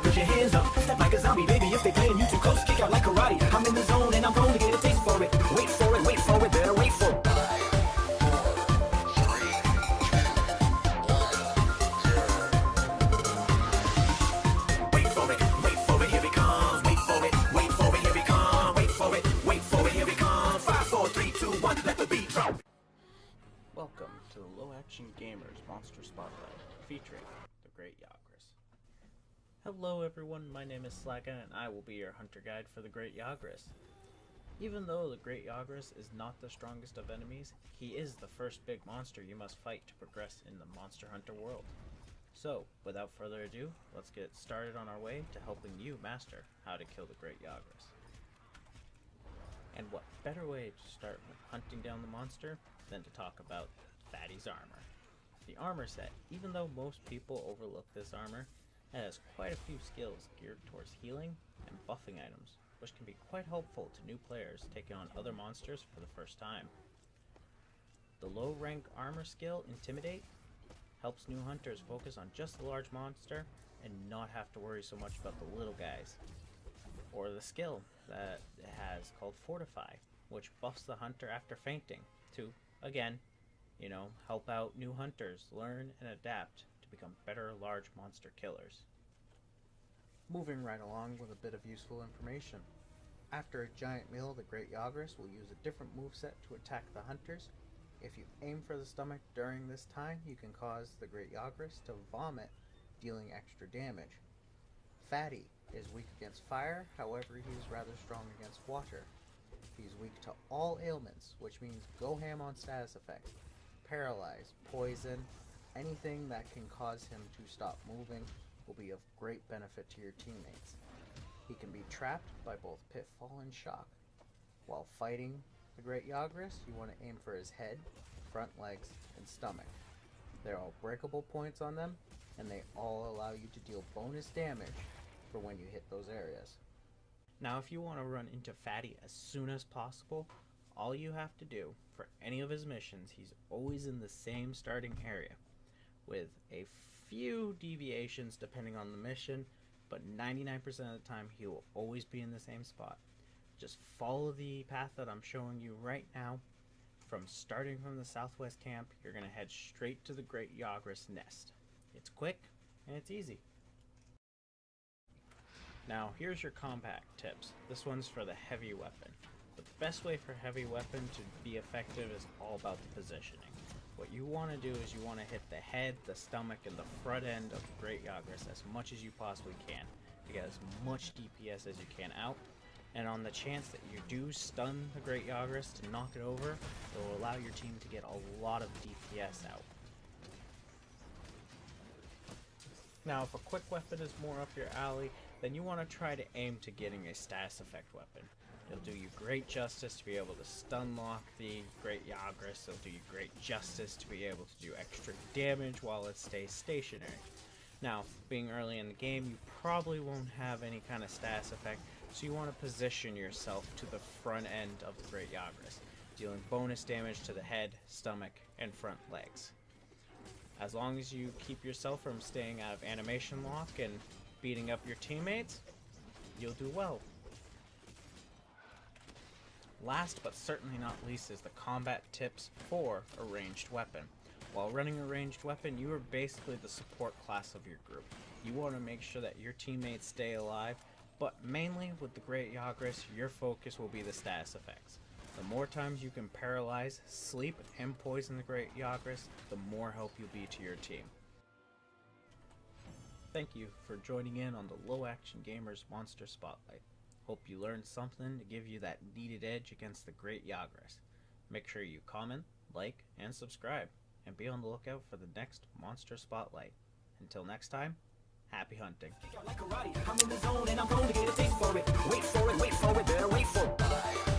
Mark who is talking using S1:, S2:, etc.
S1: put your hands up. Step like a zombie, baby, if they playing you too close. Kick out like karate. I'm in the zone and I'm prone to get a taste for it. Wait for it, better wait for it. Wait for it, here it comes. Wait for it, here it comes. Wait for it, here it comes. 5, 4, 3, 2, 1, let the beat drop.
S2: Welcome to the Low Action Gamers Monster Spotlight, featuring the Great Jagras. Hello everyone, my name is Slacka and I will be your hunter guide for the Great Jagras. Even though the Great Jagras is not the strongest of enemies, he is the first big monster you must fight to progress in the Monster Hunter world. So, without further ado, let's get started on our way to helping you master how to kill the Great Jagras. And what better way to start hunting down the monster than to talk about Fatty's armor. The armor set, even though most people overlook this armor, it has quite a few skills geared towards healing and buffing items, which can be quite helpful to new players taking on other monsters for the first time. The low rank armor skill, Intimidate, helps new hunters focus on just the large monster and not have to worry so much about the little guys. Or the skill that it has called Fortify, which buffs the hunter after fainting to, again, help out new hunters learn and adapt to become better large monster killers. Moving right along with a bit of useful information. After a giant meal, the Great Jagras will use a different moveset to attack the hunters. If you aim for the stomach during this time, you can cause the Great Jagras to vomit, dealing extra damage. Fatty is weak against fire, however he is rather strong against water. He's weak to all ailments, which means go ham on status effects. Paralyze, poison, anything that can cause him to stop moving will be of great benefit to your teammates. He can be trapped by both pitfall and shock. While fighting the Great Jagras, you want to aim for his head, front legs, and stomach. They're all breakable points on them, and they all allow you to deal bonus damage for when you hit those areas. Now if you want to run into Fatty as soon as possible, all you have to do for any of his missions, he's always in the same starting area, with a few deviations depending on the mission, but 99% of the time he will always be in the same spot. Just follow the path that I'm showing you right now. Starting from the southwest camp, you're going to head straight to the Great Jagras nest. It's quick and it's easy. Now here's your combat tips. This one's for the heavy weapon. The best way for heavy weapon to be effective is all about the positioning. What you want to do is you want to hit the head, the stomach, and the front end of the Great Jagras as much as you possibly can to get as much DPS as you can out. And on the chance that you do stun the Great Jagras to knock it over, it will allow your team to get a lot of DPS out. Now if a quick weapon is more up your alley, then you want to try to aim to getting a status effect weapon. It'll do you great justice to be able to stun lock the Great Jagras. It'll do you great justice to be able to do extra damage while it stays stationary. Now, being early in the game, you probably won't have any kind of status effect, so you want to position yourself to the front end of the Great Jagras, dealing bonus damage to the head, stomach, and front legs. As long as you keep yourself from staying out of animation lock and beating up your teammates, you'll do well. Last but certainly not least is the combat tips for a ranged weapon. While running a ranged weapon, you are basically the support class of your group. You want to make sure that your teammates stay alive, but mainly with the Great Jagras, your focus will be the status effects. The more times you can paralyze, sleep, and poison the Great Jagras, the more help you'll be to your team. Thank you for joining in on the Low Action Gamers Monster Spotlight. Hope you learned something to give you that needed edge against the Great Jagras. Make sure you comment, like, and subscribe, and be on the lookout for the next Monster Spotlight. Until next time, happy hunting.
S1: I'm in the zone and I'm prone to get a taste for it. Wait for it, better wait for it.